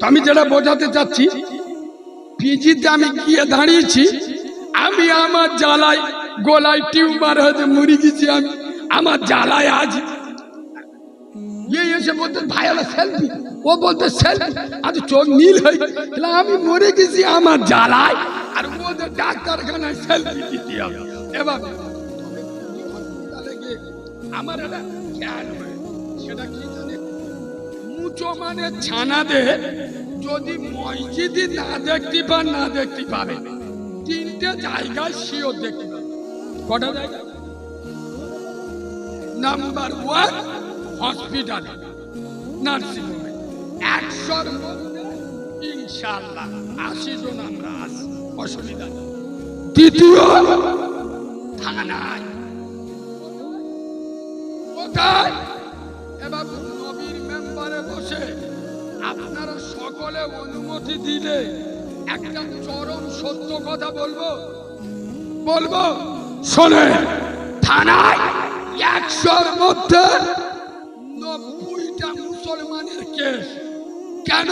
তো আমি যেটা বোঝাতে চাচ্ছি, পিজিতে আমি গিয়ে দাঁড়িয়েছি, আমি আমার জ্বালায় গলায় টিউমার হয়েছে, মরে গেছি আমি, আমার জ্বালায় আজ এসে বলতে ভাই আমার সেলফি, ও বলতে সেলফি, আজ চোখ নীল হয়ে গেল, আমি মরে গেছি আমার জ্বালায়, আর ওদের ডাক্তারখানায় সেলফি দিতে হবে। এবার আমার একটা জ্ঞান হয়, সেটা কি জানে, মুচো মানে ছানাদের যদি মসজিদে না দেখতে পান, না দেখতে পাবে, তিনটে জায়গায় শিওর দেখতে পাবে। কটা জায়গা? নাম্বার 1 হসপিটাল, নার্সিং হোমে 100-র মধ্যে ইনশাআল্লাহ 80 জন আমরা আছি, অসুবিধা নেই। দ্বিতীয় থানায়, কোথায়? এবার নবীর মেম্বারে বসে আপনারা সকলে অনুমতি দিলে একটা চরম সত্য কথা বলবো, শোনে, থানায় 100-র মধ্যে 90টা মুসলমানের কেস। কেন?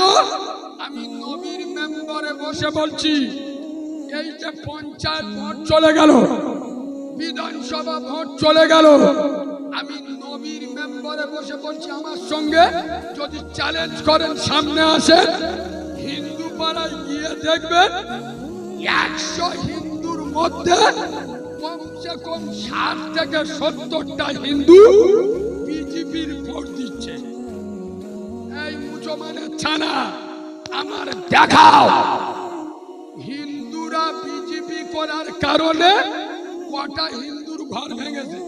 আমি নবীর মেম্বারে বসে বলছি, এই যে পঞ্চায়েত ভোট চলে গেল, বিধানসভা ভোট চলে গেল, আমি নবীর মেম্বারে বসে বলছি, আমার সঙ্গে যদি চ্যালেঞ্জ করেন, সামনে আসেন, হিন্দু পাড়ায় গিয়ে দেখবেন 100 হিন্দুর মধ্যে কমসে কম 60 থেকে 70টা হিন্দু বিজেপির ভোট দিচ্ছে। এই মুসলমানের ছানা, আমার দেখাও হিন্দুরা বিজেপি করার কারণে কটা হিন্দুর ঘর ভেঙেছে,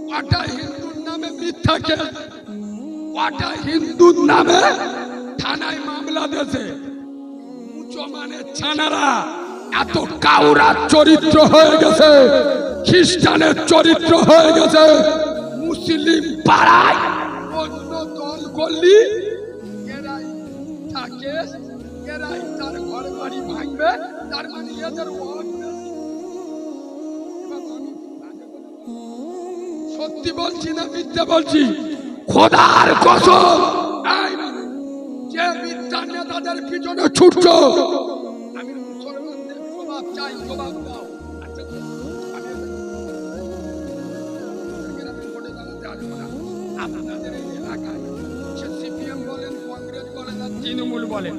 কটা হিন্দুর নামে মিথ্যা কেস, কটা হিন্দুর নামে থানায় মামলা দিয়েছে। মুসলমানের ছানারা এত কাউরা চরিত্র হয়ে গেছে, খ্রিস্টানের চরিত্র হয়ে গেছে, মুসলিম পাড়ায় অন্য দল করলি এরাই থাকে, এরাই তার ঘর বাড়ি ভাঙবে, তার মানে এদের সত্যি বলছি না মিথ্যা বলছি? খোদার কসম, যে মিথ্যা নেতাদের পিছনে ছুটছ, আমি মুসলমানদের জবাব চাই, জবাব দাও। আচ্ছা, আমি ভোটে দাঁড়াতে আসবো না। আপনাদের এই এলাকায় সে সিপিএম বলেন, কংগ্রেস বলেন আর তৃণমূল বলেন,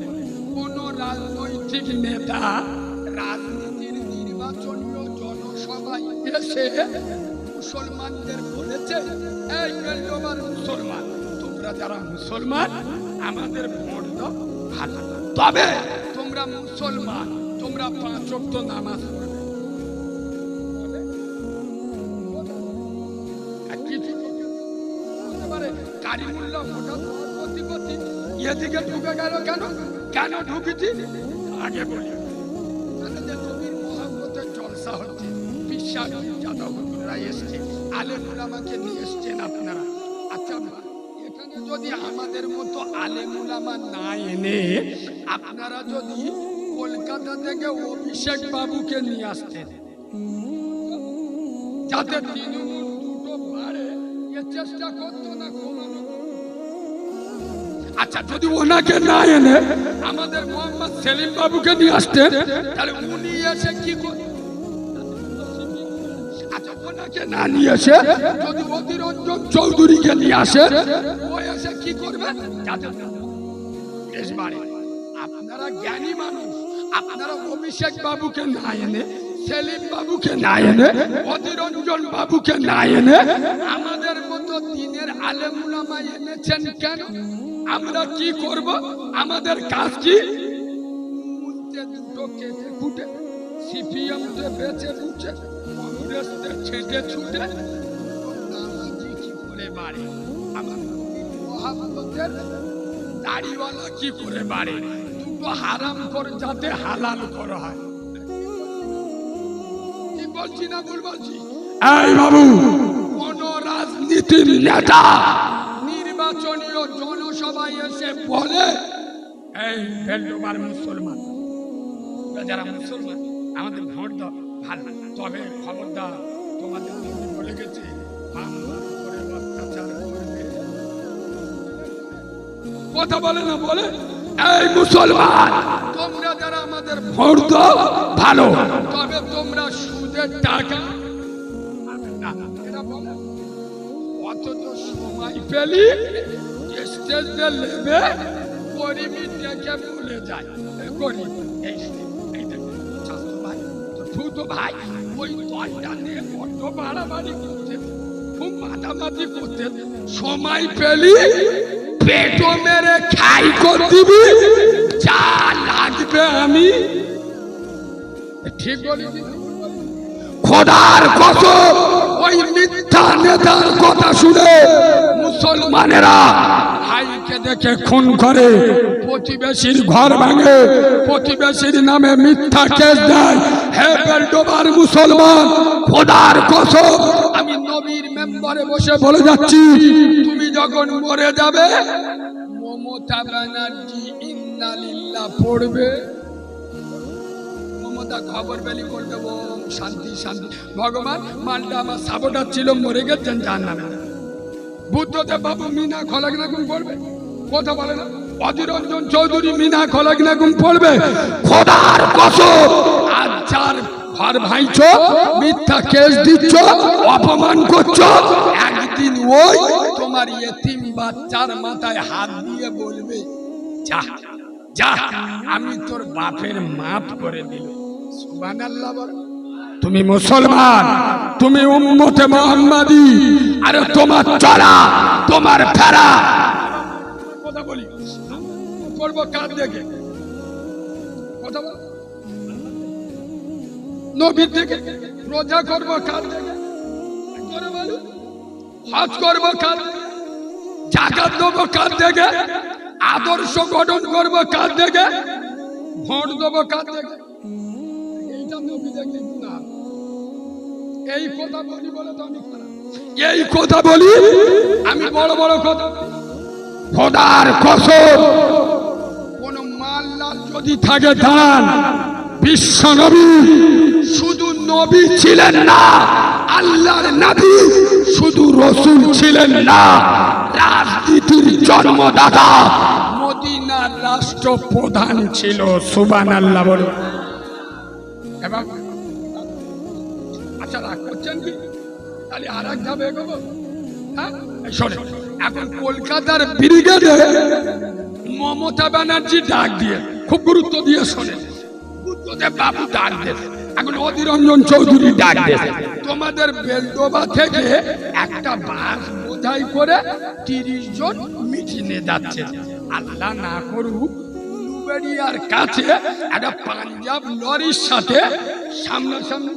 কোন রাজনৈতিক নেতা রাজনীতির নির্বাচনীয় জনসভায় এসে মুসলমানদের বলেছে, এই বেল্টবার মুসলমান, তোমরা যারা মুসলমান আমাদের ভোট দাও, ভালো, তবে তোমরা মুসলমান, তোমরা 5 ওয়াক্ত নামাজ পড়বে। কারিমুল্লাহ হঠাৎ প্রতিপত্তি এদিকে ঢুকে গেল, কেন কেন ঢুকেছি আগে বলি। নবীর মহব্বতের জলসা হচ্ছে, বিশ্বাস যাদবরা এসছে, আলেম উলামাকে নিয়ে এসছেন আপনারা। আচ্ছা, এখানে যদি আমাদের মতো আলেম উলামা না এনে আপনারা যদি কলকাতা থেকে অভিষেক বাবুকে নিয়ে আসতেন, যাতে তৃণমূল দুটো বাড়ে, এ চেষ্টা করতো না কমানো। আচ্ছা, যদি ওনাকে না এনে আমাদের মোহাম্মদ সেলিম বাবুকে নিয়ে আসতেন, তাহলে উনি এসে কি করতেন? আচ্ছা, ওনাকে না নিয়ে এসে যদি অতিরঞ্জন চৌধুরীকে নিয়ে আসে, ও এসে কি করবে? আপনারা জ্ঞানী মানুষ, আপনারা অভিষেক বাবুকে না এনে, সেলিম বাবুকে না এনে, অতিরঞ্জন বাবুকে না এনে আমাদের মতো দিনের আলেম উলামা এনেছেন কেন? আমরা কি করব? আমাদের কাজ কি? দুটো কেটে ফুটে, সিপিএম তে বেঁচে বুঝে, কংগ্রেস তে ছেটে ছুটে নামাজি কি করে বাড়ে, আমার মহাব্বতের দাড়িওয়ালা কি করে বাড়ে, দুটো হারাম করে যাতে হালাল করা হয়। কি বলছি না ভুল বলছি? এই বাবু, কোন রাজনীতির নেতা নির্বাচনীয় জনসভায় এসে বলে, এই বেল্টবার মুসলমান, যারা মুসলমান আমাদের ভোট দাও, ভালো, তবে খবরদার তোমাদের বলে গেছে বাংলার উপরে অত্যাচার করবে। কথা বলে না, বলে এই মুসলমান, তোমরা যারা আমাদের ভোট দাও ভালো, তবে তোমরা সুদের টাকা না, এরা বলে অথচ সময় পেলি স্টেজে লেবে গরিবি দেখে ভুলে যায়। গরিব এই ভাই, তো ভাই ওই দলটা নিয়ে বড্ড বাড়াবাড়ি করছে, খুব মাতামাতি করছে। সময় পেলি পেটো মেরে খাই করে দিবি, যা লাগবে আমি ঠিক বলি। খোদার কসম, ওই মিথ্যা নেতার কথা শুনে মুসলমানেরা ভাইকে দেখে খুন করে, প্রতিবেশীর ঘর ভাঙে, প্রতিবেশীর নামে মিথ্যা কেস দেয়। হে বেলডোবার মুসলমান, খোদার কসম আমি নবীর মেম্বারে বসে বলে যাচ্ছি, তুমি যখন মরে যাবে মমতা ব্যানার্জি ইন্না লিল্লাহ পড়বে। মমতা খবর বেলি করে দেব শান্তি শান্তি। ভগবান মালটা আমার সাবোটার ছিল, মরে গেছেন জাহান্নামে। বুদ্ধদেব বাবু মিনা খলাগনাগুম পড়বে, কথা বলে না। অধীর রঞ্জন চৌধুরী মিনা খলাগনাগুম পড়বে। খোদার কসম, আজ যার ঘর ভাইছো, মিথ্যা কেস দিচ্ছ, অপমান করছো, একদিন ওই তোমার ইয়েতিম বাচ্চার মাথায় হাত দিয়ে বলবে, যা যা আমি তোর বাপের মাফ করে দিল। সুবহানাল্লাহ বল। তুমি মুসলমান, তুমি উম্মতে মুহাম্মাদি, আরে তোমার চলা, তোমার ফেরা। কথা বলি করব কাজ দেখে, কথা বল। নবী থেকে রোজা করব কাজ দেখে, করে বলি হজ করব কাজ দেখে, যাকাত দেব কাজ দেখে, আদর্শ গঠন করব কাজ দেখে, ভোট দেব কাজ দেখে। এইটা নবী দেখলে গুনাহ। এই কথা বলি বলে তো আমি এই কথা বলি, আমি বড় বড় কথা। খোদার কসম, কোন মাল্লাল যদি থাকে দাঁড়ান, বিশ্ব নবী শুধু নবী ছিলেন না, আল্লাহর নবী শুধু রাসূল ছিলেন না, রাজনীতির জন্মদাতা মদিনার রাষ্ট্রপ্রধান ছিল। সুবহানাল্লাহ বলো। এবং আচ্ছা রাগ করছেন কি? তাহলে আর এক ধাপ এগোবো। হ্যাঁ শোনে, এখন কলকাতার ব্রিগেডে মমতা ব্যানার্জি ডাক দিয়ে, খুব গুরুত্ব দিয়ে শোনে, বুদ্ধদেব বাবু ডাক দিয়ে, এখন অধীর রঞ্জন চৌধুরী ডাক দিয়ে, তোমাদের বেলডোবা থেকে একটা বাস বোঝাই করে 30 জন মিটিংয়ে যাচ্ছে। আল্লাহ না করুক উলুবেড়িয়ার কাছে একটা পাঞ্জাব লরির সাথে সামনাসামনি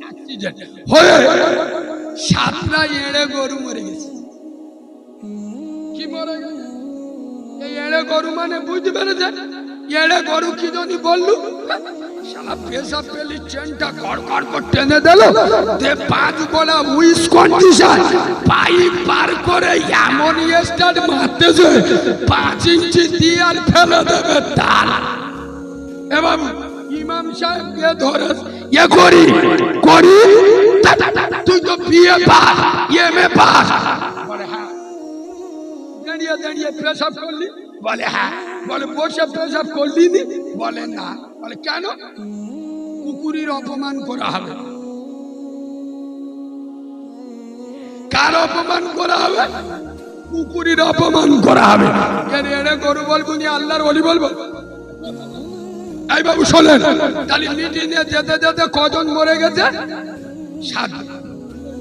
অ্যাক্সিডেন্ট হয়ে 7টা এড়ে গরু মরে গেছে। কি মরে গেছে? এই এড়ে গরু মানে বুঝতে পেরেছে? এড়ে গরু কি জানি বললু, শালা পেশাব পেলি চেনটা কড়কড় করে টেনে দিল, দে 5 গোলা উইস কন্ডিশন পাইপ পার করে এমন স্টার্ট মারতেছে 5 ইঞ্চি দিয়ে আর ফেলে দেবে তার। এ বাবু ইমাম সাহেবকে ধরে এ করি করি, তুই তো বিএ পাস এমএ পাস, বলে হ্যাঁ। দাঁড়িয়ে দাঁড়িয়ে পেশাব করলি, বলে হ্যাঁ। বলে বসে পেশাব করলি নি, বলে না। বলে কেন? কুকুরের অপমান করা হবে। কার অপমান করা হবে? কুকুরের অপমান করা হবে। এড়ে গরু বলবো নি আল্লাহর ওলি বলবো? এই বাবু শোনেন, তাহলে মিটিংয়ে যেতে যেতে কজন মরে গেছে? 7।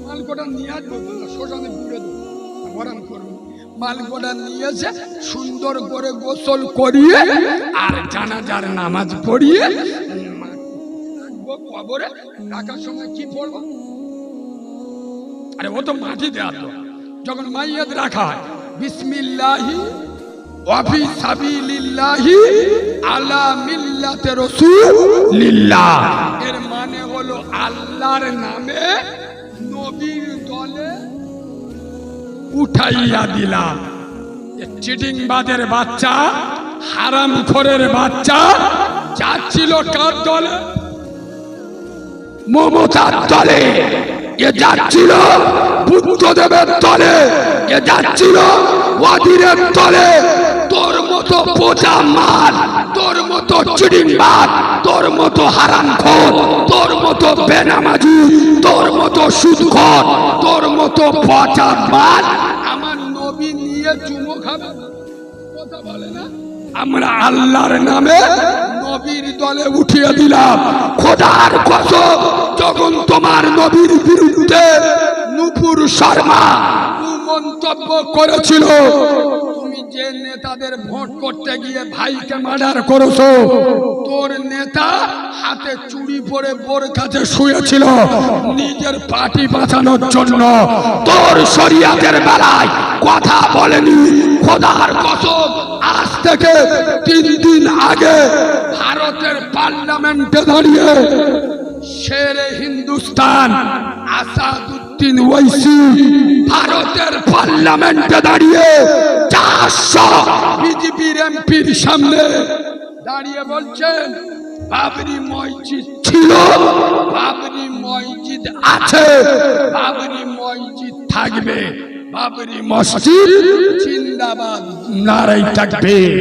মালকোটা নিয়ে আসবো, শ্মশানে পুড়ে দেবো, গরম করবো। মালকোটা নিয়েছে, সুন্দর করে গোসল করিয়ে আর জানাজার নামাজ পড়িয়ে কবরে রাখার সময় কি পড়বো? আরে ও তো মাটি দেওয়া তো, যখন মাইয়াত রাখা হয় বিসমিল্লাহি ওয়া ফি সাবিলিল্লাহি আলা মিল্লাতে রাসূলিল্লাহ, এর মানে হলো আল্লাহর নামে নবীর দলে উঠাইয়া দিলাম। চিটিংবাজের বাচ্চা, হারামখোরের বাচ্চা যাচ্ছিল কার দলে? মমতার দলে। এ যাচ্ছিল বুদ্ধদেবের দলে, এ যাচ্ছিল ওয়াজিরের দলে। তোর মতো বোঝা মাল, তোর মতো চিড়িংবাজ, তোর মতো হারামখোর, তোর মতো বেনামাজি, তোর মতো সুদখোর, তোর মতো পচা মাল আমার নবী নিয়ে চুমো খাবে, কথা বলে না? আমরা আল্লাহর নামে নবীর দলে উঠিয়ে দিলাম। খোদার কসম, যখন তোমার নবীর বিরুদ্ধে নূপুর শর্মা মন্তব্য করেছিল, তুমি যে নেতাদের ভোট করতে গিয়ে ভাইকে মার্ডার করেছো, তোর নেতা হাতে চুড়ি পরে বোর কাছে শুয়েছিল নিজের পার্টি বাঁচানোর জন্য। তোর শরিয়াতের বেলায় কথা বলেনি। খোদার কসম, আজ থেকে 3 দিন আগে ভারতের পার্লামেন্টে দাঁড়িয়ে শেরে হিন্দুস্তান আসাদুদ্দিন ওয়াইসি ভারতের পার্লামেন্টে দাঁড়িয়ে 400 বিজেপির এমপির সামনে দাঁড়িয়ে বলছেন, বাবরি মসজিদ ছিল, বাবরি মসজিদ আছে, বাবরি মসজিদ থাকবে, বাবরি মসজিদ জিন্দাবাদ, নারাই তাকবীর।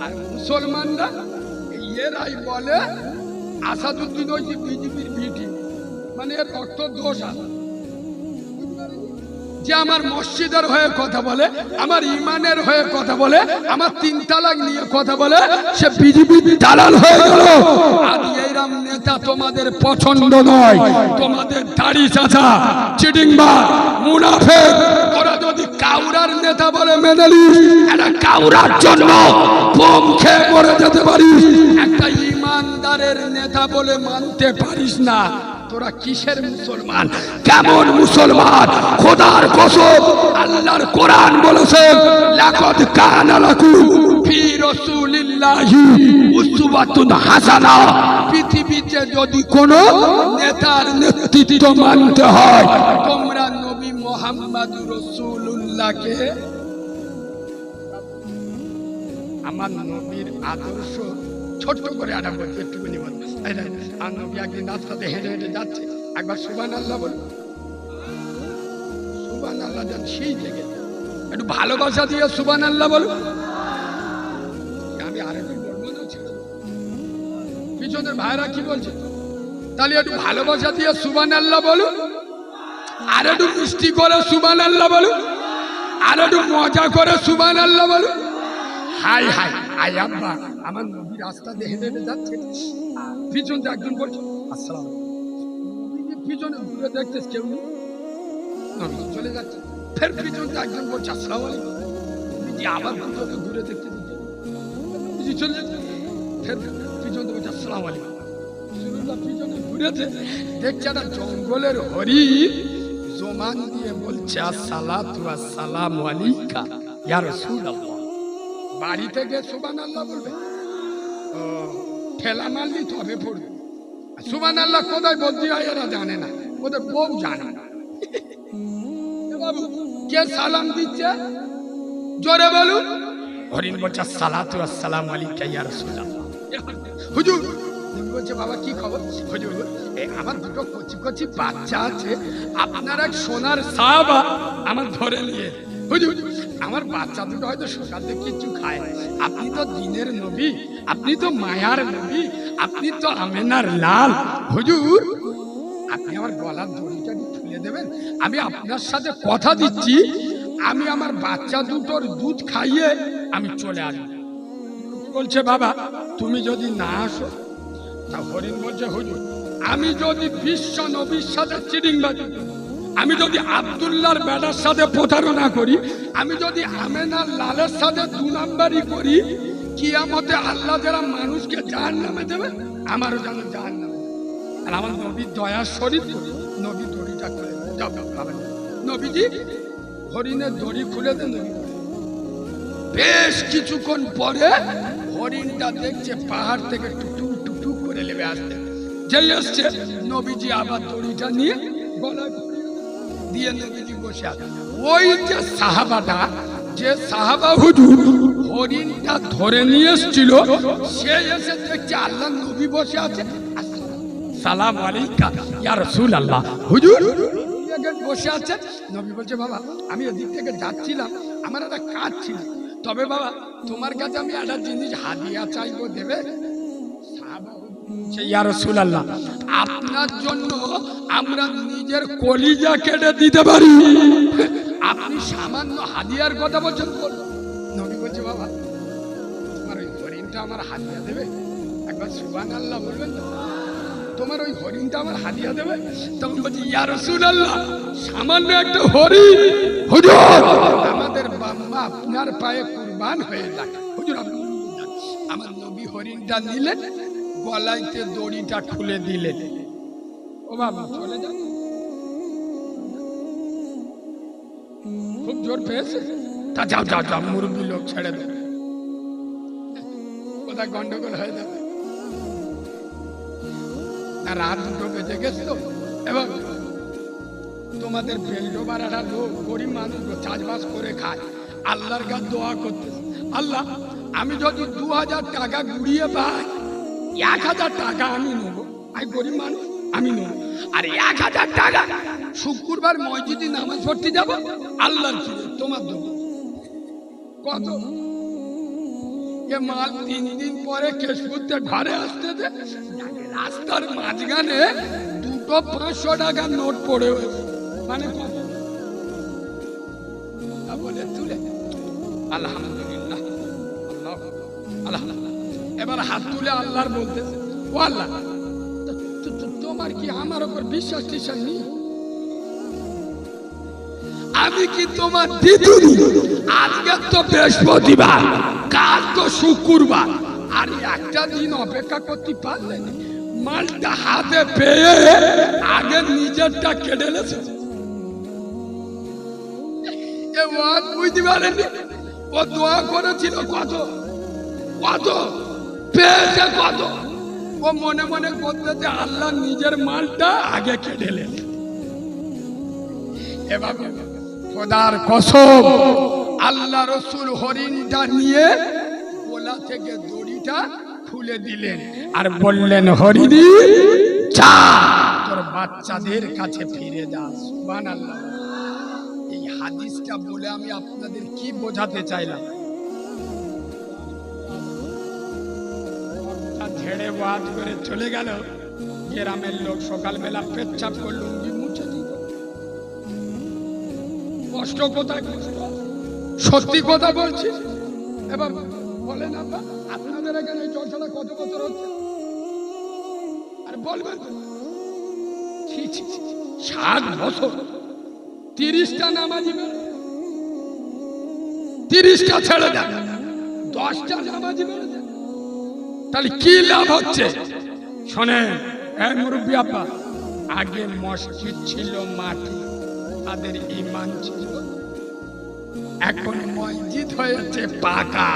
আর মুসলমানরা এরাই বলে আসাদুদ্দিন ওইসি বিজেপির ভিটি, মানে এর অর্থ দোষ আছে যে আমার মসজিদের হয়ে কথা বলে, আমার ইমানের হয়ে কথা বলে, আমার 3 তালাক নিয়ে কথা বলে, সে বিজেপি দালাল হয়ে গেল। আর এইরকম নেতা তোমাদের পছন্দ নয়। তোমাদের দাড়ি চাচা, চিটিংবাজ, মুনাফিক, তোরা যদি কাউরার নেতা বলে মেনে নিস, এটা কাউরার জন্য বোম খেয়ে মরে যেতে পারিস। একটা ইমানদারের নেতা বলে মানতে পারিস না। তোরা কিসের মুসলমান, কেমন মুসলমান? খোদার কসম, আল্লাহর কোরআন বলেছে, লাকাদ কানা লাকুম ফি রাসূলিল্লাহি উসওয়াতুন হাসানাহ। পৃথিবীতে যদি কোনো নেতার নেতৃত্ব মানতে হয়, তোমরা নবী মুহাম্মদুর রাসূলুল্লাহকে, আমার নবীর আদর্শ ছোট্ট করে আনা বলছে, একটুখানি বলছে। আর নবী একদিন রাস্তাতে হেঁটে হেঁটে যাচ্ছে, একবার সুবহানাল্লাহ বলুন, সুবহানাল্লাহ যান সেই থেকে একটু ভালোবাসা দিয়ে সুবহানাল্লাহ বলুন। আমি আরেকটু বলবো না, ছেড়ে পিছনের ভাইরা কি বলছে, তাহলে একটু ভালোবাসা দিয়ে সুবহানাল্লাহ বলুন, আর একটু মিষ্টি করে সুবহানাল্লাহ বলুন, আর একটু মজা করে সুবহানাল্লাহ বলুন। হাই হাই হাই আব্বা, আমার নবী রাস্তা দেখে দেখে যাচ্ছে, পিছন থেকে একজন বলছে আসসালাম, পিছনে ঘুরে দেখতেছ কেউ নেই, নবী চলে যাচ্ছে। ফের পিছন থেকে একজন বলছে আসসালাম আলাইকুম, আবার পিছনে ঘুরে দেখতে দিচ্ছে, চলে যাচ্ছে। ফের পিছন থেকে বলছে আসসালাম আলাইকুম, পিছনে ঘুরেছে, দেখছে একটা জঙ্গলের হরিণ জমান দিয়ে বলছে আসসালাতু আসসালামু আলাইকা ইয়া রাসূলুল্লাহ। বাড়ি থেকে সুবহানাল্লাহ বলবে, ও ঠেলা মারলি তবে পড়বে। সুবহানাল্লাহ কোথায় বলতে হয় এরা জানে না, ওদের বউ জানে না। বাবু কে সালাম দিচ্ছে জোরে বলুন। হরিণ বলছে আসসালাতু আসসালামু আলাইকা ইয়া রাসূলুল্লাহ। হুজুর বলছে বাবা কি খবর? হুজুর আমার দুটো কচি কচি বাচ্চা আছে, আপনার এক সোনার সাহাবা আমার ধরে নিয়ে। হুজুর আমার বাচ্চা দুটো হয়তো সকাল থেকে কিছু খায়, আপনি তো দিনের নবী, আপনি তো মায়ার নবী, আপনি তো আমেনার লাল। হুজুর আপনি আমার গলার দড়িটা খুলে দেবেন, আমি আপনার সাথে কথা দিচ্ছি, আমি আমার বাচ্চা দুটোর দুধ খাইয়ে আমি চলে আসবো। বলছে বাবা তুমি যদি না আসো, তা হরিণ বলছে হুজুর আমি যদি বিশ্ব নবীর সাথে চিটিংবাজি, আমি যদি আব্দুল্লাহর বেটার সাথে প্রতারণা করি, আমি যদি আমেনার লালের সাথে 2 নাম্বারি করি, কিয়ামতে আল্লাহ যারা মানুষকে জাহান্নামে দেবে, আমারও যেন জাহান্নামে। আর আমার নবীর দয়ার শরীর, নবী দড়িটা খুলে দেন। নবীজি হরিণের দড়ি খুলে দেন। বেশ কিছুক্ষণ পরে হরিণটা দেখছে পাহাড় থেকে টুটুক টুটুক করে নেমে আসছে। যেই আসছে নবীজি আবার দড়িটা নিয়ে গলায় দিয়ে নবীজি বসে আছে। ওই যে সাহাবাটা, যে সাহাবা হুজুর হরিণটা ধরে নিয়ে এসেছিল, সে এসে দেখছে আল্লাহ নবী বসে আছে। সালাম আলাইকা ইয়া রাসূলুল্লাহ। হুজুর বসে আছে। নবী বলছে বাবা আমি এদিক থেকে যাচ্ছিলাম, আমার একটা কাজ ছিল, তবে বাবা তোমার কাছে আমি একটা জিনিস হাদিয়া চাইবো, দেবে? ইয়া রাসূলুল্লাহ, আপনার জন্য আমরা নিজের কলিজা কেটে দিতে পারি, আপনি সামান্য হাদিয়ার কথা বলছেন। নবী বলছে বাবা তোমার ওই হরিণটা আমার হাদিয়া দেবে? একবার সুবহানাল্লাহ বলবেন তো? তোমার ওই হরিণটা আমার হাদিয়া দেবে? তখন বলছি ইয়া রাসূলুল্লাহ, সামান্য একটা হরিণ হুজুর আমাদের বাবা আপনার পায়ে কুরবান হয়ে যাক। হুজুর আপনি আমার নবী হরিণটা নিলেন, গলাইতে দড়িটা খুলে দিলেন। ও বাবা চলে যান, খুব জোর পেয়েছে, তা যাও যাও যাও, মুরব্বী লোক ছেড়ে দেবে, কোথায় গন্ডগোল হয়ে যাবে। রাত 2টো বেজে গেছে তো, এবং তোমাদের বেলডোবার একটা লোক গরিব মানুষ চাষবাস করে খায়, আল্লাহর কাছে দোয়া করতে, আল্লাহ আমি যদি 2000 টাকা গুড়িয়ে পাই, 1000 টাকা আমি নেবো, আমি গরিব মানুষ আমি নেবো, আর 1000 টাকা শুক্রবার মসজিদে নামাজ পড়তে যাবো, আল্লাহর কি তোমার দেবো। কত এ মাল 3 দিন পরে কেশপুরতে ঘরে আসতেছে, রাস্তার মাঝখানে 2টো 500 টাকার নোট পড়ে হয়েছে, মানে বলে তুলে আলহামদুলিল্লাহ আল্লাহ আল্লাহ, এবার হাত তুলে আল্লাহর বলতেছে, ও আল্লাহ তোমার কি আমার উপর বিশ্বাস টিশ্বাস নেই? আমি কি তোমার দিদুনি? আজকে তো বৃহস্পতিবার, কাল তো শুক্রবার, আর একটা দিন অপেক্ষা করতে পারলেন? মালটা হাতে পেয়ে আগে নিজেরটা কেটে নেছে। বুঝতে পারেনি ও দোয়া করেছিল কত কত পেয়েছে কত, ও মনে মনে করতেছে আল্লাহ নিজের মালটা আগে কেটে নেন। এভাবে খোদার কসম আল্লাহ রসুল হরিণটা নিয়ে গোলা থেকে দড়িটা খুলে দিলেন আর বললেন, হরিণী যা তোর বাচ্চাদের কাছে ফিরে যা। সুবহানাল্লাহ। এই হাদিসটা বলে আমি আপনাদের কি বোঝাতে চাইলাম? ঝেড়ে ওয়াজ করে চলে গেল, গ্রামের লোক সকালবেলা পেচ্ছাপ করে লুঙ্গি মুছে দিল। কষ্ট কোথায়? কষ্ট সত্যি কথা বলছি। এবার বলেন আপনাদের এখানে জলসাটা কত বছর হচ্ছে? আর বলবেন 60 বছর, 30টা নামাজি, 30টা ছেড়ে দেন, 10টা নামাজি বেড়ে দেন, তাহলে কি লাভ হচ্ছে? শোনেন মুরব্বী আব্বা, আগে মসজিদ ছিল মাটি, তাদের ঈমান ছিল, এখন মসজিদ হয়েছে পাকা,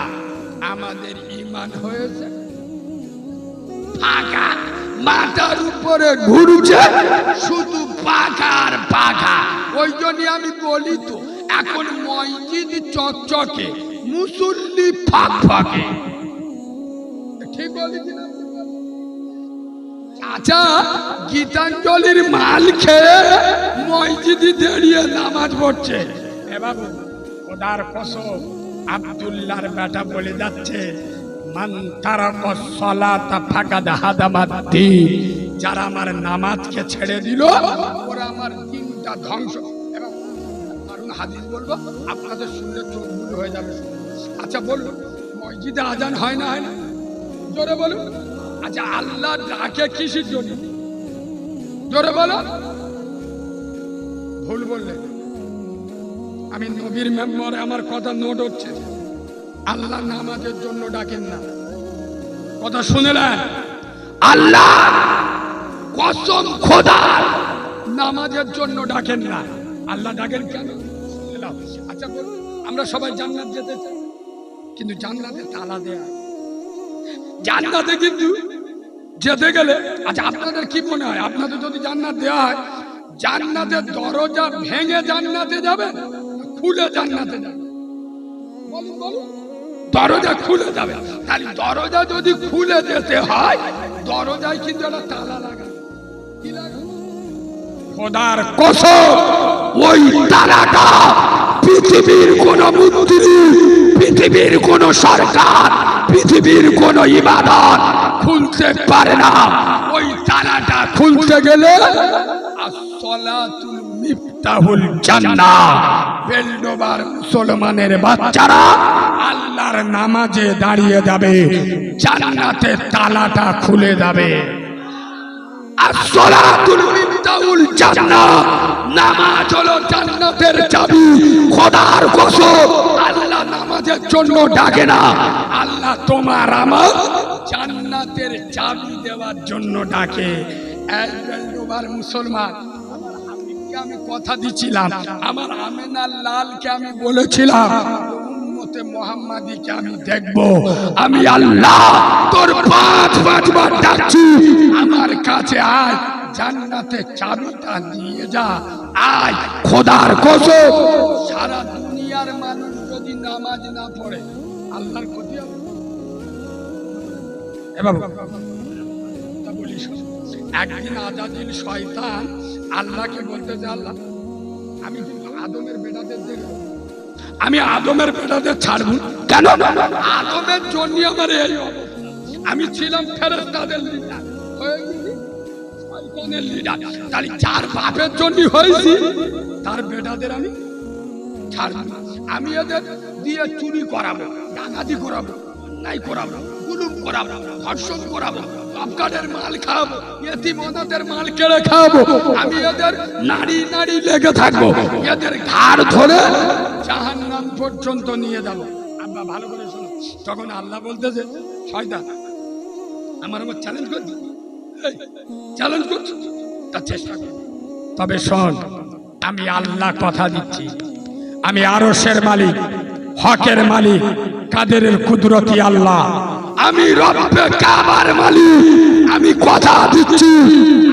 আমাদের ঈমান হয়েছে ফাঁকা। মাথার উপরে ঘুরছে শুধু পাকা আর পাকা। ওই জন্য আমি বলি তো, এখন মসজিদ চকচকে, মুসল্লি ফাঁক ফাঁকে। ঠিক বলেছি না? আচ্ছা, গীতাঞ্জলির মাল খেয়ে মসজিদে দাঁড়িয়ে নামাজ পড়ছে। এবার খোদার কসম আব্দুল্লাহর বেটা বলে যাচ্ছে, মান তারাকা সালাতা ফাকাদ হাদামাদ্দিন, যারা আমার নামাজকে ছেড়ে দিল ওরা আমার দ্বীনটা ধ্বংস। এবং কারণ হাদিস বলবো, আপনাদের শুনলে চোখ বুল হয়ে যাবে। আচ্ছা বলুন, মসজিদে আজান হয় না? হয় না? জোরে বলুন। আচ্ছা আল্লাহ ডাকে কিসের জন্য? জোরে বলো। ভুল বললে আমি নবীর মেম্বরে আমার কথা নোট হচ্ছে, আল্লাহ নামাজের জন্য ডাকেন না। কথা শুনেলেন? আল্লাহ কসম খোদার নামাজের জন্য ডাকেন না। আল্লাহ ডাকেন কেন? আচ্ছা বলুন, আমরা সবাই জান্নাত যেতে চাই, কিন্তু জান্নাতে তালা দেয়া, জান্নাতে কিন্তু যেতে গেলে, আচ্ছা আপনাদের কি মনে হয়, আপনাদের যদি জান্নাত দেওয়া হয়, জান্নাতের দরজা ভেঙে জান্নাতে যাবেন, খুলে জান্নাতে যাবেন? বলুন বলুন। দরজা খুলে যাবে। তাহলে দরজা যদি খুলে যেতে হয়, দরজায় কিন্তু একটা তালা লাগাবে। কি লাগাবে? খোদার কসম ওই তালাটা পৃথিবীর কোন মন্ত্রী, পৃথিবীর কোন সরকার, পৃথিবীর কোন ইবাদত খুলতে পারে না। ওই তালাটা খুলতে গেলে আসসালাতুল মিফতাহুল জান্নাহ, বেলডোবার মুসলমানের বাচ্চারা আল্লাহর নামাজে দাঁড়িয়ে যাবে, জান্নাতের তালাটা খুলে যাবে। আসসালাতুল মিফতাহুল জান্নাহ, নামাজ হলো জান্নাতের চাবি। খোদার কসম, আল্লাহ নামাজের জন্য ডাকে না, আল্লাহ তোমার আমার জান্নাতের চাবি দেওয়ার জন্য ডাকে। এই বেলডোবার মুসলমান, আমি কথা দিছিলাম, আমার আমেনার লালকে আমি বলেছিলাম উম্মতে মুহাম্মাদিকে আমি দেখব। আমি আল্লাহ তোর 5 বার ডাকছি, আমার কাছে আয়, জান্নাতের চাবিটা নিয়ে যা, আয়। খোদার কসম, সারা দুনিয়ার মানুষ যদি নামাজ না পড়ে আল্লাহর ক্ষতি হবে। একদিন আজাদিল শয়তান আল্লাহকে বলতে যে আল্লাহ, আমি কিন্তু আদমের বেটাদের দেখব, আমি আদমের বেটাদের ছাড়ব কেন? আদমের জন্য আমার এই অবস্থা। আমি ছিলাম ফেরেশতাদের লিডার, শয়তানের লিডার, তাহলে যার বাপের জন্য হয়েছি তার বেটাদের আমি ছাড়ব। আমি এদের দিয়ে চুরি করাবো, ডাকাতি করাবো, অন্যায় করাবো, জুলুম করাবো, ধর্ষণ করাবো, সবকারের মাল খাবো, এতিম অনাথের মাল কেড়ে খাবো। আমি এদের নারী নারী লেগে থাকবো, এদের ঘাড় ধরে জাহান্নাম পর্যন্ত নিয়ে যাবো। আব্বা ভালো করে শোনো, তখন আল্লাহ বলতেছে শয়তান আমার আমার চ্যালেঞ্জ করছি, চ্যালেঞ্জ করছি, তার চেষ্টা কর। তবে শোন, আমি আল্লাহ কথা দিচ্ছি, আমি আরশের মালিক, হকের মালিক, কাদেরের কুদরতি আল্লাহ, আমি রব্বে কাবার মালিক। আমি কথা দিচ্ছি,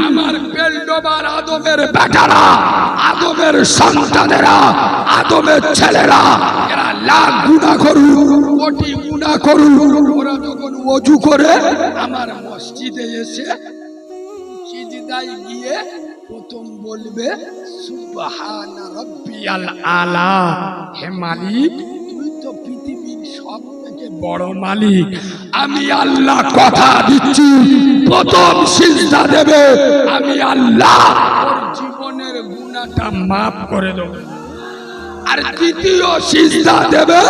আমার বেলডোবার আদমের বেটারা, আদমের সন্তানেরা, আদমের ছেলেরা, এরা লাখ গুনাহ করুক, কোটি গুনাহ করুক, ওরা যখন ওযু করে আমার মসজিদে এসে সিজদায় গিয়ে প্রথম বলবে সুবহান রাব্বিয়াল আলা। হে মালিক, তুই তো পৃথিবীর সব থেকে বড় মালিক। আমি আল্লাহ কথা দিচ্ছি, প্রথম সিজদা দেবে আমি আল্লাহ, ওর জীবনের গুনাহটা মাফ করে দেব। আর দ্বিতীয় সিজদা দেবে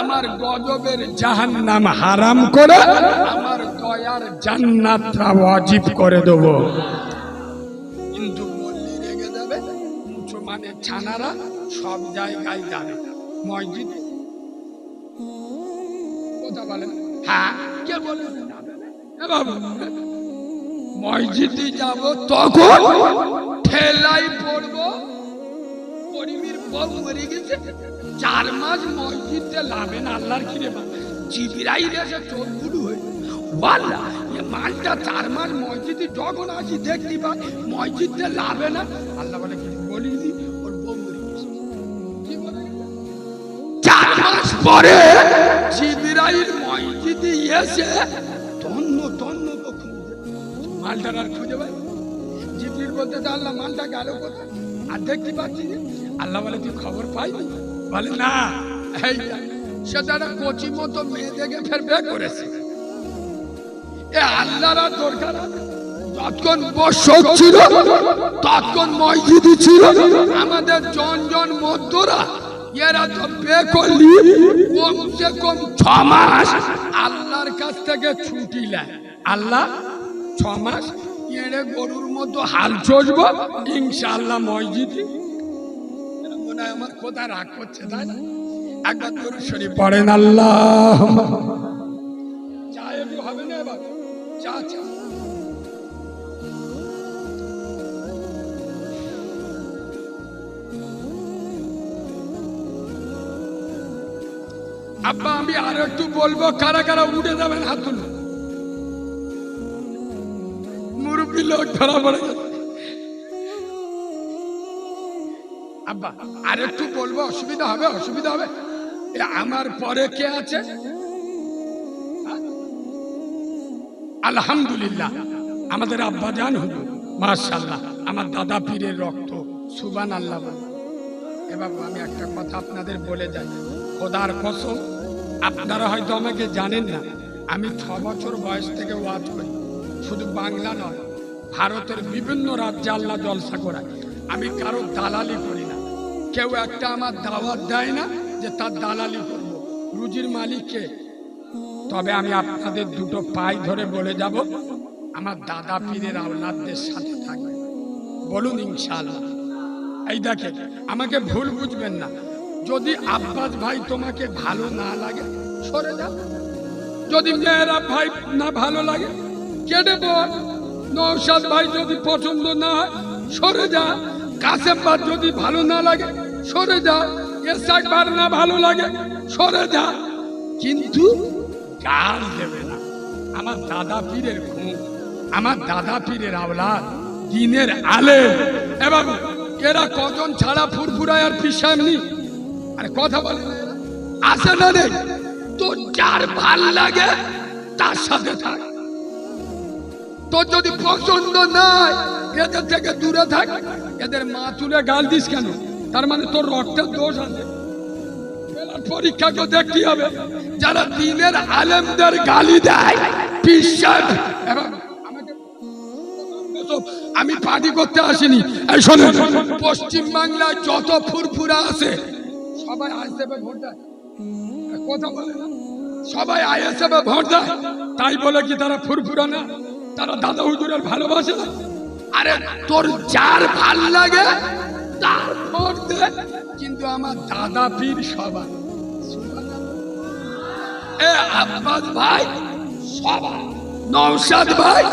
আমার গজবের জাহান্নাম হারাম করে আমার দয়ার জান্নাতটা ওয়াজিব করে দেব। কিন্তু বললি রেগে যাবে, মুসলমানের ছানারা সব জায়গায় যাবে, মসজিদ কথা বলেন, হ্যাঁ কে বলে বাবু মসজিদে যাব, তখন ঠেলাই পড়বো, পরিমির বউ মরে গেছে, 4 মাস মসজিদে লাভে না। আল্লাহর কিরে জিবরাইল এসে চোখ গুলো হয়ে ওয়াল্লাহ, এ মালটা 4 মাস মসজিদে যখন আসি দেখতে পাই মসজিদে লাভে না। আল্লাহ বলে কি বলিনি, ওর বউ মরে গেছে। কি বলে 4 মাস পরে জিবরাইল মসজিদে এসে তন্ন তন্ন তো খুঁজে, মালটার আর খুঁজে পাই। জিবরিল বলতে আল্লাহ মালটা গেল কোথায়, আর দেখতে পাচ্ছি। আল্লাহ বলে তুই খবর পাইনি? বলে না, সেটা কচি মতো মেয়ে দেখে ফের বিয়ে করেছে। এ আল্লাহর দরকার, তৎক্ষণ বসক ছিল, তৎক্ষণ মসজিদে ছিল। আমাদের জন মধ্যরা এরা তো বিয়ে করলি কমসে কম 6 মাস আল্লাহর কাছ থেকে ছুটি নেয়। আল্লাহ 6 মাস এড়ে গরুর মতো হাল চষবো, ইনশাআল্লাহ মসজিদে। মনে হয় আমার কথা রাগ করছে, তাই না? একবার দরুদ শরীফ পড়েন, আল্লাহ চা একটু হবে না এবার, চা চা। আব্বা আমি আর একটু বলবো, কারা কারা উঠে যাবেন হাত তুলুন। মুরব্বী লোক ধরা পড়ে গেছে। আব্বা আর একটু বলবো, অসুবিধা হবে? অসুবিধা হবে? আমার পরে কে আছে? আলহামদুলিল্লাহ আমাদের আব্বা জান হুজুর, মাশাআল্লাহ, আমার দাদা পীরের রক্ত, সুবহানাল্লাহ। এবার আমি একটা কথা আপনাদের বলে যাই, খোদার কসম, আপনারা হয়তো আমাকে জানেন না, আমি 6 বছর বয়স থেকে ওয়াজ করি, শুধু বাংলা নয়, ভারতের বিভিন্ন রাজ্যে আল্লাহ জলসা করায়। আমি কারো দালালি করি না, কেউ একটা আমার দাওয়াত দেয় না যে তার দালালি করব, রুজির মালিককে। তবে আমি আপনাদের দুটো পায়ে ধরে বলে যাব, আমার দাদা পীরের আওলাদদের সাথে থাকবে, বলুন ইনশাআল্লাহ। এই দেখেন, আমাকে ভুল বুঝবেন না, যদি আব্বাস ভাই তোমাকে ভালো না লাগে সরে যাও, যদি মেহরাব ভাই না ভালো লাগে কেটে বল, নওশাদ ভাই যদি পছন্দ না হয় সরে যা, কাসেম ভাই যদি ভালো না লাগে সরে যা, এরশাদ ভাই না ভালো লাগে সরে যা, কিন্তু গাল দেবে না। আমার দাদা পীরের খুন, আমার দাদা পীরের আওলাদ, দিনের আলেম। এবং এরা কজন ছাড়া ফুরফুরায় আর পিসামনি, আরে কথা বলে না, আসে না নেই, তোর যার ভাল লাগে তার সাথে থাক, তোর যদি পছন্দ নাই এদের থেকে দূরে থাক। এদের মা তুলে গাল দিস কেন? তার মানে তোর রক্তের দোষ আছে। পরীক্ষাকে দেখতে হবে, যারা দিনের আলেমদের গালি দেয় পিসাব। এবং আমি পার্টি করতে আসিনি, এই শোনেন, পশ্চিম বাংলায় যত ফুরফুরা আছে সবাই আইএসএফে ভোট দেয়, কথা বলে না, সবাই আইএসএফে ভোট দেয়। তাই বলে কি তারা ফুরফুরা না? তারা দাদা হুজুরের ভালোবাসে না? আরে তোর যার ভাল লাগে তার ভোট দে, কিন্তু আমার দাদা পীর সবাই, এ আব্বাস ভাই সবাই, নওশাদ ভাই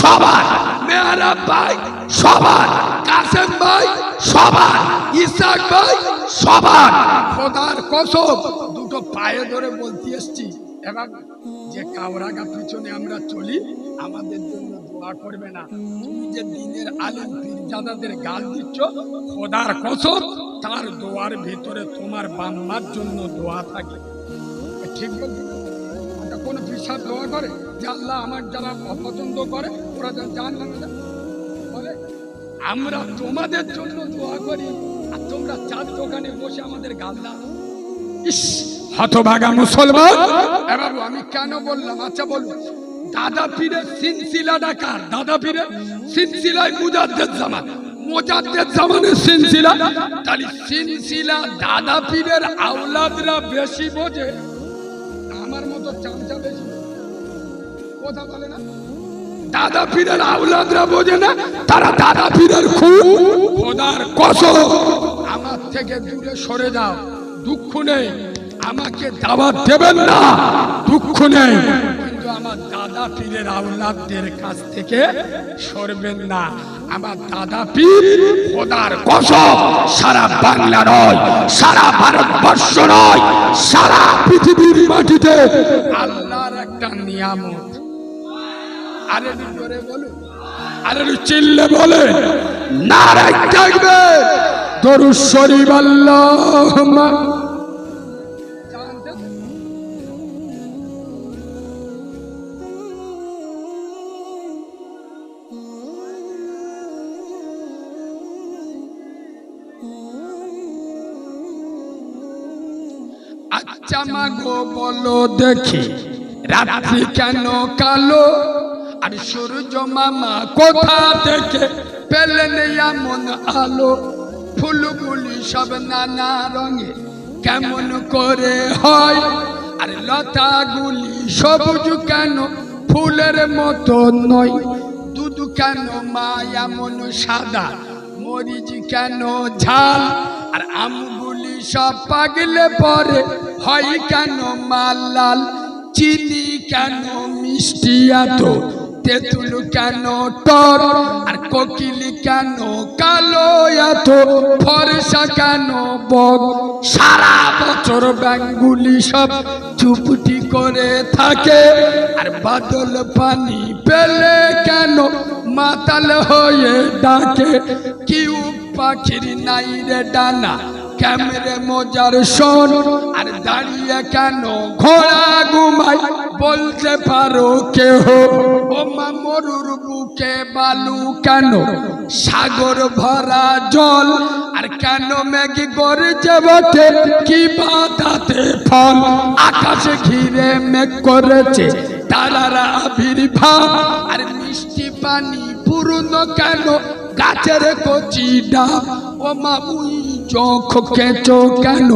সবাই, মেহরাব ভাই সবাই, কাসেম ভাই সবাই, ইসাক ভাই সবাই। খোদার কসম, দুটো পায়ে ধরে বলতে এসছি, এবং যে কাওরাগা পিছনে আমরা চলি, আমাদের জন্য দোয়া করবে না। তুমি যে দিনের আলেম পীরজাদাদের গাল দিচ্ছ, খোদার কসম তার দোয়ার ভিতরে তোমার বাম্মার জন্য দোয়া থাকে। ঠিক বলছি? কোন বিশ্বাস দোয়া করে যে আল্লাহ আমার যারা অপছন্দ করে ওরা জাহান্নামে যাবে বলে? আমরা তোমাদের জন্য দোয়া করি আর তোমরা চার দোকানে বসে আমাদের গাল দাও। ইস, হতভাগা মুসলমান। এবার আমি কেন বললাম? আচ্ছা বলবো, দাদা পীরের সিলসিলা ডাকার, দাদা পীরের সিলসিলায় মুজাদ্দেদ জামান, মুজাদ্দেদ জামানের সিলসিলা, তাহলে সিলসিলা দাদা পীরের আওলাদরা বেশি বোঝে, আমার মতো চামচা বেশি কথা বলে না। দাদা পীরের আওলাদরা বোঝে না, তারা দাদা পীরের খুব। খোদার কসম, আমার থেকে দূরে সরে যাও, দুঃখ নেই, আমাকে দাওয়াত দেবেন না, দুঃখ নেই, কিন্তু আমার দাদা পীরের আওলাদদের কাছ থেকে সরবেন না। আমার দাদা পীর, খোদার কসম, সারা বাংলা নয়, সারা ভারতবর্ষ নয়, সারা পৃথিবীর মাটিতে আল্লাহর একটা নিয়ামত। আরে জোরে বলুন, আরে চিল্লে বলে নারায়ে তাকবীর, দরুদ শরীফ, আল্লাহুম্মা। আচ্ছা মাগো বলো দেখি, রাত্রি কেন কালো? আর সূর্য মামা কোথা থেকে পেলেন এমন আলো? ফুলগুলি সব নানা রঙে কেমন করে হয়? আর লতাগুলি সবুজ কেন ফুলের মতো নয়? দুধ কেন মা এমন সাদা? মরিচ কেন ঝাল? আর আমগুলি সব পাগলে পরে হয় কেন মা লাল? চিনি কেন মিষ্টি এত? তেঁতুল কেন টক? আর কোকিল কেন কালো এত? ফর্সা কেন বক? সারা বছর ব্যাঙগুলি সব চুপটি করে থাকে। আর বাদল পানি পেলে কেন মাতাল হয়ে ডাকে? কিউ পাখির নাই রে ডানা, ক্যামেরে মজার শোন? আর দাঁড়িয়ে কেন ঘোড়া ঘুমায় বলতে পারো কেহ ও মা মরুর বুকে বালু কেন সাগর ভরা জল আর কেন মেঘে গর্জে বটে কি বাতাতে ফল আকাশে ঘিরে মেঘ করেছে তারারা আবির্ভাব আর মিষ্টি পানি পূর্ণ কেন গাছের কচি ডাব ও মা উই চোখ কেঁচো কেন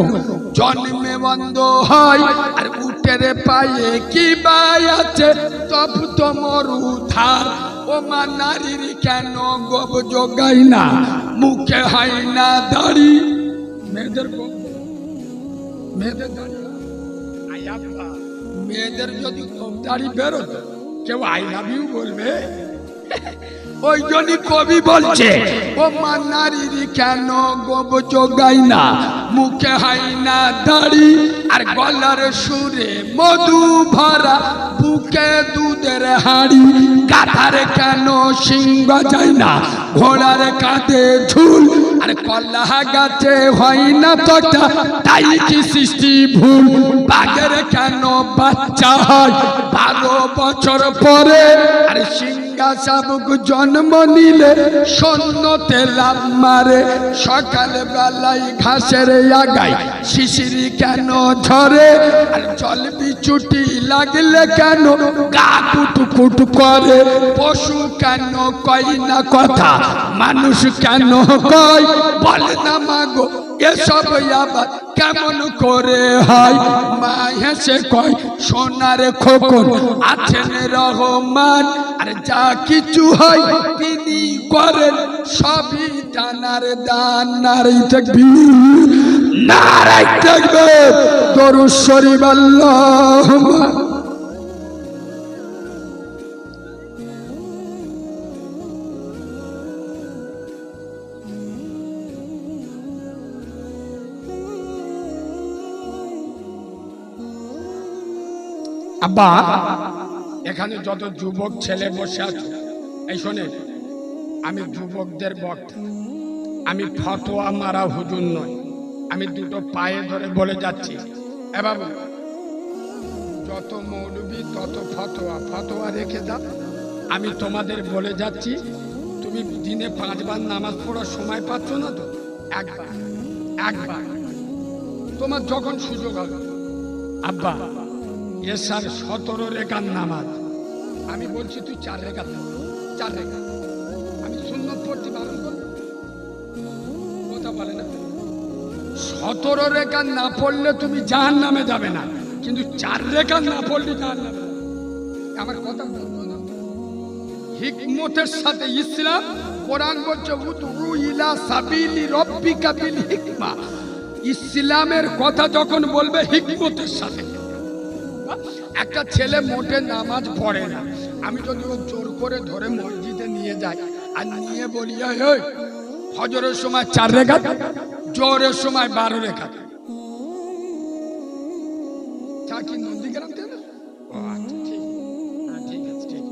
জন্মে বন্ধ হয় আর উটের পায়ে কি বাই আছে তব তো মরুধার ও মা নারীর কেন গোব জোগাই না মুখে হয় না দাড়ি মেয়েদের মেয়েদের দাড়ি মেয়েদের যদি গোব দাড়ি বেরোতো কেউ আই লাভ ইউ বলবে ওই জন্য কবি বলছে ও মা নারীর কেন গোব জোগাই না মুখে হয় না দাড়ি আর গলার সুরে মধু ভরা বুকে দুধের হাড়ি গাধার কেন সিংহ যায় না ঘোড়ার কাঁধে ঝুল আর কলা গাছে হয় না তোটা তাই কি সৃষ্টি ভুল বাঘের কেন বাচ্চা হয় 12 বছর পরে আর সিংহা শাবক জন্ম নিলে সন্ন্যতে লাভ মারে সকাল বেলায় ঘাসের আগায় শিশিরি কেন ঝরে আর জল বিচুটি লাগলে কেন গা কুটকুট করে পশু কেন কয় না কথা মানুষ কেন কয় বলে না মাগো এসব আবার কেমন করে হয় মা হেসে কয় সোনার খোকন আছেন রহমান আর যা কিছু হয় তিনি করেন সবই জানার দান নারী তাকবীর নারায়ে তাকবীর দরুদ শরীফ আল্লাহুম্মা আব্বা এখানে যত যুবক ছেলে বসে আছে এই শোনে আমি যুবকদের বক্তা আমি ফতোয়া মারা হুজুর নয় আমি দুটো পায়ে ধরে বলে যাচ্ছি এ বাবু যত মৌলবী তত ফতোয়া রেখে দাও আমি তোমাদের বলে যাচ্ছি তুমি দিনে 5 বার নামাজ পড়ার সময় পাচ্ছ না তো একবার তোমার যখন সুযোগ হবে আব্বা এসার 17 রেখার নামাজ আমি বলছি তুই 4 রেখা আমি সুন্নত পড়তে বারণ করবো কথা বলে না 17 রেখা না পড়লে তুমি জাহান্নামে যাবে না কিন্তু 4 রেখা না পড়লে জাহান্নামে আমার কথা বলবো না হিকমতের সাথে ইসলাম কোরআন বলছে উদউ ইলা সাবিলি রাব্বিকা বিল হিকমা ইসলামের কথা যখন বলবে হিকমতের সাথে একটা ছেলে মোটে নামাজ পড়ে না আমি যদি ও জোর করে ধরে মসজিদে নিয়ে যাই আর নিয়ে বলি এই ফজরের সময় 4 রাকাত জোহরের সময় 12 রাকাত তা কি নন্দীগ্রাম দেবে ও আচ্ছা ঠিক আছে ঠিক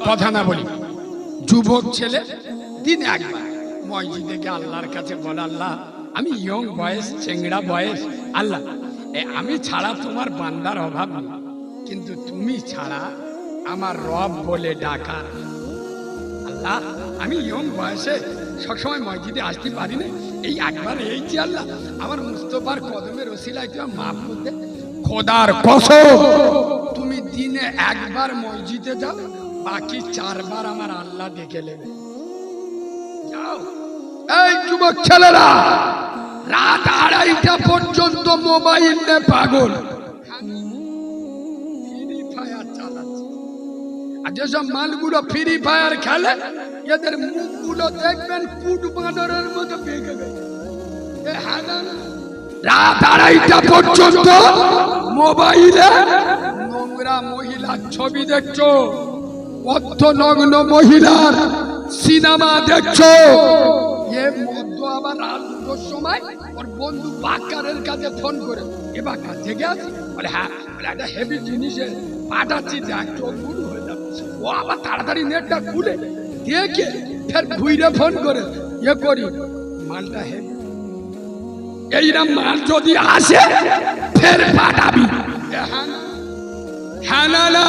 কথা না বলি যুবক ছেলে দিনে একবার মসজিদে গিয়ে আল্লাহর কাছে বল আল্লাহ আমি ইয়ং বয়স চেংড়া বয়স আল্লাহ আমি ছাড়া তোমার বান্দার অভাব নেই কিন্তু তুমি ছাড়া আমার রব বলে ডাকা আল্লাহ আমি ইয়ং বয়সে সবসময় মসজিদে আসতে পারি না এই একবার এই যে আল্লাহ আমার মুস্তফার কদমের ওসিলায় তুমি মাফ করতে খোদার কসম তুমি দিনে একবার মসজিদে যাও বাকি 4 বার আমার আল্লাহ দেখে নেবে যাও এই যুবক ছেলেরা রাত 2:30টা পর্যন্ত মোবাইল নিয়ে পাগল ফ্রি ফায়ার চালাচ্ছে আর যেসব মালগুলো ফ্রি ফায়ার খেলে এদের মুখগুলো দেখবেন কুট বাঁদরের মতো বেঁকে গেছে রাত 2:30টা পর্যন্ত মোবাইলে নোংরা মহিলার ছবি দেখছো অর্ধনগ্ন মহিলার সিনেমা দেখছো। এ মধ্য আবার রাত 2টোর সময় ওর বন্ধু বাক্কারের কাছে ফোন করে, এ বাক্কা জেগে আছে? বলে হ্যাঁ। বলে একটা হেভি জিনিসের পাঠাচ্ছি, দেখ চোখ বুড়ো হয়ে যাবে। ও আবার তাড়াতাড়ি নেটটা খুলে দেখে ফের ঘুরে ফোন করে, এ করি মালটা হেভি, এইরকম মাল যদি আসে ফের পাঠাবি। হ্যাঁ না না,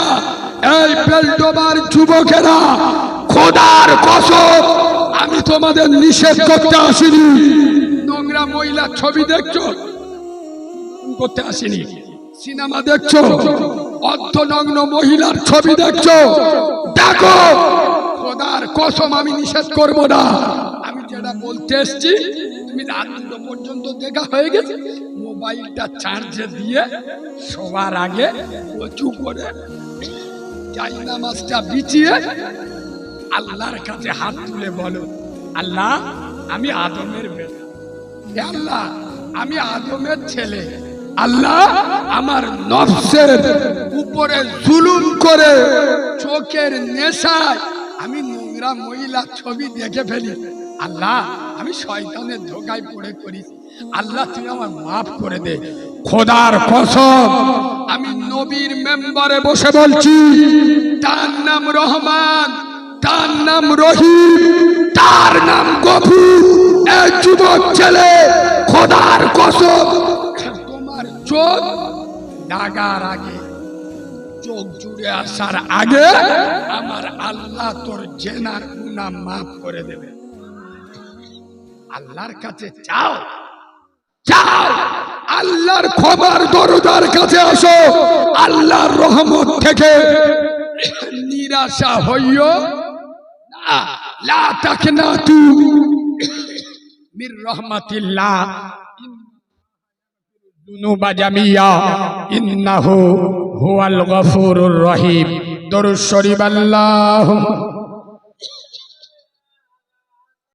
এই বেলডোবার যুবকেরা, খোদার কসম আমি তোমাদের নিষেধ করতে আসিনি। নোংরা মহিলার ছবি দেখছো, করতে আসিনি। সিনেমা দেখছো, অর্ধনগ্ন মহিলার ছবি দেখছো, দেখো, খোদার কসম আমি নিষেধ করব না। আমি যেটা বলতে এসছি, তুমি রাত 2টো পর্যন্ত দেখা হয়ে গেছে, মোবাইলটা চার্জে দিয়ে শোবার আগে উঁচু করে জায়নামাজটা বিছিয়ে আল্লাহর কাছে হাত তুলে বলো, আল্লাহ আমি আদমের বেটা, আল্লাহ আমি আদমের ছেলে, আল্লাহ আমার নফসের উপরে জুলুম করে চোখের নেশায় আমি নোংরা মহিলার ছবি দেখে ফেলি, আল্লাহ আমি শয়তানের ধোকায় পড়ে করি, আল্লাহ তুই আমার মাফ করে দে। খোদার কসম আমি নবীর মেম্বারে বসে বলছি, তার নাম রহমান, তার নাম রহিম, তার নাম গফুর। এক যুবক ছেলে, খোদার কসম তোমার চোখ লাগার আগে, চোখ জুড়ে আসার আগে আমার আল্লাহ তোর জেনার গুনাহ মাফ করে দেবে। আল্লাহর কাছে চাও, চাও, আল্লাহর ক্ষমার দরজার কাছে আসো, আল্লাহর রহমত থেকে নিরাশা হইও না। লা তাকনাতু মির রাহমাতিল্লাহ যুনুবা জামিয়া ইন্নাহু হুয়াল গফুরুর রহিম। দরুদ শরীফ। আল্লাহুম্মা